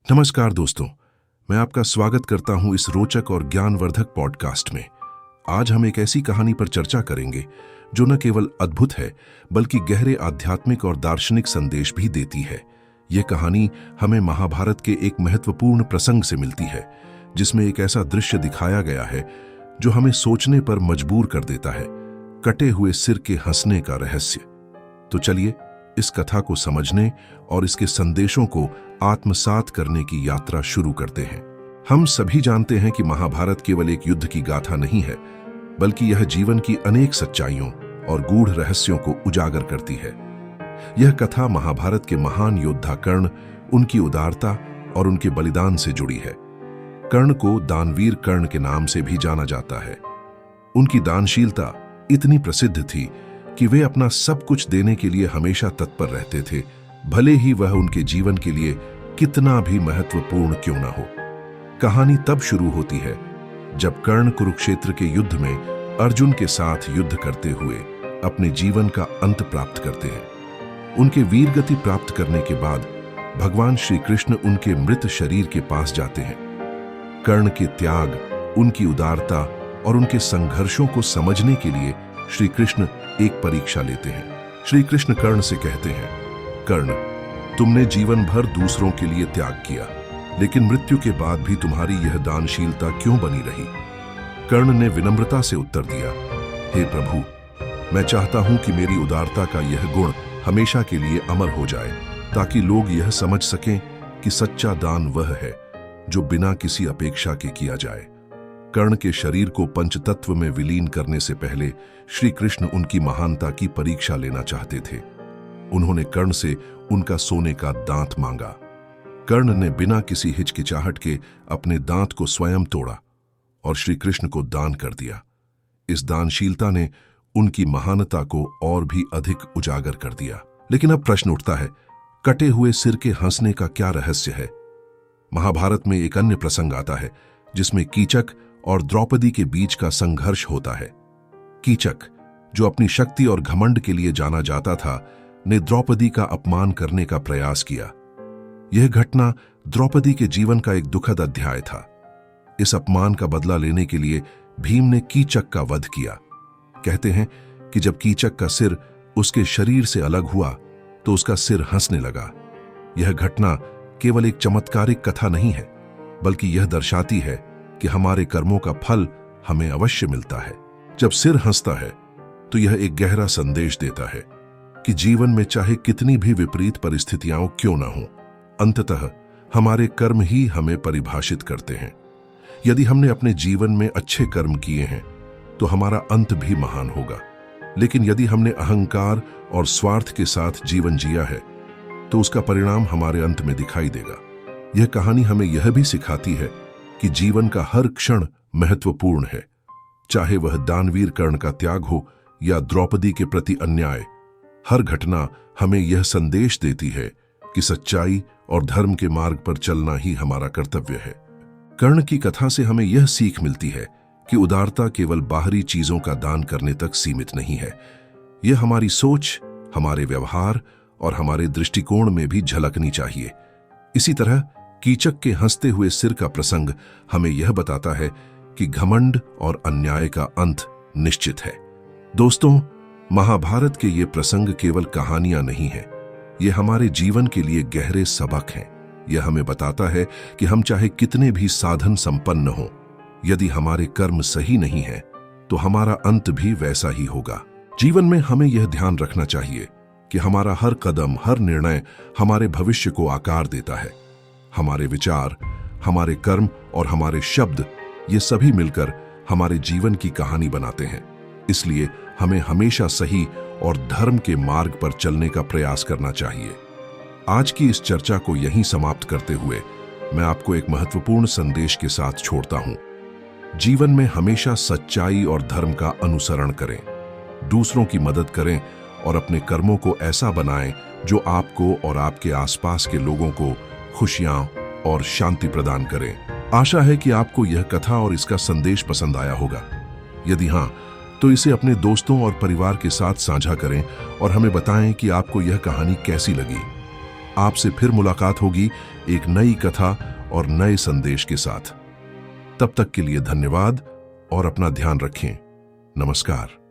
नमस्कार दोस्तों, मैं आपका स्वागत करता हूं इस रोचक और ज्ञानवर्धक पॉडकास्ट में। आज हम एक ऐसी कहानी पर चर्चा करेंगे जो न केवल अद्भुत है बल्कि गहरे आध्यात्मिक और दार्शनिक संदेश भी देती है। यह कहानी हमें महाभारत के एक महत्वपूर्ण प्रसंग से मिलती है जिसमें एक ऐसा दृश्य दिखाया गया है जो हमें सोचने पर मजबूर कर देता है, कटे हुए सिर के हंसने का रहस्य। तो चलिए इस कथा को समझने और इसके संदेशों को आत्मसात करने की यात्रा शुरू करते हैं। हम सभी जानते हैं कि महाभारत केवल एक युद्ध की गाथा नहीं है, बल्कि यह जीवन की अनेक सच्चाइयों और गूढ़ रहस्यों को उजागर करती है। यह कथा महाभारत के महान योद्धा कर्ण, उनकी उदारता और उनके बलिदान से जुड़ी है। कर्ण को दानवीर कर्ण के नाम से भी जाना जाता है। उनकी दानशीलता इतनी प्रसिद्ध थी कि वे अपना सब कुछ देने के लिए हमेशा तत्पर रहते थे, भले ही वह उनके जीवन के लिए कितना भी महत्वपूर्ण क्यों न हो। कहानी तब शुरू होती है जब कर्ण कुरुक्षेत्र के युद्ध में अर्जुन के साथ युद्ध करते हुए अपने जीवन का अंत प्राप्त करते हैं। उनके वीरगति प्राप्त करने के बाद भगवान श्री कृष्ण उनके मृत शरीर के पास जाते हैं। कर्ण के त्याग, उनकी उदारता और उनके संघर्षों को समझने के लिए श्री कृष्ण एक परीक्षा लेते हैं। श्री कृष्ण कर्ण से कहते हैं, कर्ण, तुमने जीवन भर दूसरों के लिए त्याग किया, लेकिन मृत्यु के बाद भी तुम्हारी यह दानशीलता क्यों बनी रही? कर्ण ने विनम्रता से उत्तर दिया, हे प्रभु, मैं चाहता हूं कि मेरी उदारता का यह गुण हमेशा के लिए अमर हो जाए, ताकि लोग यह समझ सकें कि सच्चा दान वह है जो बिना किसी अपेक्षा के किया जाए। कर्ण के शरीर को पंचतत्व में विलीन करने से पहले श्री कृष्ण उनकी महानता की परीक्षा लेना चाहते थे। उन्होंने कर्ण से उनका सोने का दांत मांगा। कर्ण ने बिना किसी हिचकिचाहट के अपने दांत को स्वयं तोड़ा और श्री कृष्ण को दान कर दिया। इस दानशीलता ने उनकी महानता को और भी अधिक उजागर कर दिया। लेकिन अब प्रश्न उठता है, कटे हुए सिर के हंसने का क्या रहस्य है? महाभारत में एक अन्य प्रसंग आता है जिसमें कीचक और द्रौपदी के बीच का संघर्ष होता है। कीचक, जो अपनी शक्ति और घमंड के लिए जाना जाता था, ने द्रौपदी का अपमान करने का प्रयास किया। यह घटना द्रौपदी के जीवन का एक दुखद अध्याय था। इस अपमान का बदला लेने के लिए भीम ने कीचक का वध किया। कहते हैं कि जब कीचक का सिर उसके शरीर से अलग हुआ तो उसका सिर हंसने लगा। यह घटना केवल एक चमत्कारिक कथा नहीं है, बल्कि यह दर्शाती है कि हमारे कर्मों का फल हमें अवश्य मिलता है। जब सिर हंसता है तो यह एक गहरा संदेश देता है कि जीवन में चाहे कितनी भी विपरीत परिस्थितियां क्यों न हों, अंततः हमारे कर्म ही हमें परिभाषित करते हैं। यदि हमने अपने जीवन में अच्छे कर्म किए हैं तो हमारा अंत भी महान होगा, लेकिन यदि हमने अहंकार और स्वार्थ के साथ जीवन जिया है तो उसका परिणाम हमारे अंत में दिखाई देगा। यह कहानी हमें यह भी सिखाती है कि जीवन का हर क्षण महत्वपूर्ण है, चाहे वह दानवीर कर्ण का त्याग हो या द्रौपदी के प्रति अन्याय। हर घटना हमें यह संदेश देती है कि सच्चाई और धर्म के मार्ग पर चलना ही हमारा कर्तव्य है। कर्ण की कथा से हमें यह सीख मिलती है कि उदारता केवल बाहरी चीजों का दान करने तक सीमित नहीं है। यह हमारी सोच, हमारे व्यवहार और हमारे दृष्टिकोण में भी झलकनी चाहिए। इसी तरह कीचक के हंसते हुए सिर का प्रसंग हमें यह बताता है कि घमंड और अन्याय का अंत निश्चित है। दोस्तों, महाभारत के ये प्रसंग केवल कहानियां नहीं हैं, ये हमारे जीवन के लिए गहरे सबक हैं। यह हमें बताता है कि हम चाहे कितने भी साधन संपन्न हों, यदि हमारे कर्म सही नहीं है तो हमारा अंत भी वैसा ही होगा। जीवन में हमें यह ध्यान रखना चाहिए कि हमारा हर कदम, हर निर्णय हमारे भविष्य को आकार देता है। हमारे विचार, हमारे कर्म और हमारे शब्द, ये सभी मिलकर हमारे जीवन की कहानी बनाते हैं। इसलिए हमें हमेशा सही और धर्म के मार्ग पर चलने का प्रयास करना चाहिए। आज की इस चर्चा को यहीं समाप्त करते हुए मैं आपको एक महत्वपूर्ण संदेश के साथ छोड़ता हूं। जीवन में हमेशा सच्चाई और धर्म का अनुसरण करें, दूसरों की मदद करें और अपने कर्मों को ऐसा बनाएं जो आपको और आपके आसपास के लोगों को खुशियां और शांति प्रदान करें। आशा है कि आपको यह कथा और इसका संदेश पसंद आया होगा। यदि हां, तो इसे अपने दोस्तों और परिवार के साथ साझा करें और हमें बताएं कि आपको यह कहानी कैसी लगी। आपसे फिर मुलाकात होगी एक नई कथा और नए संदेश के साथ। तब तक के लिए धन्यवाद और अपना ध्यान रखें। नमस्कार।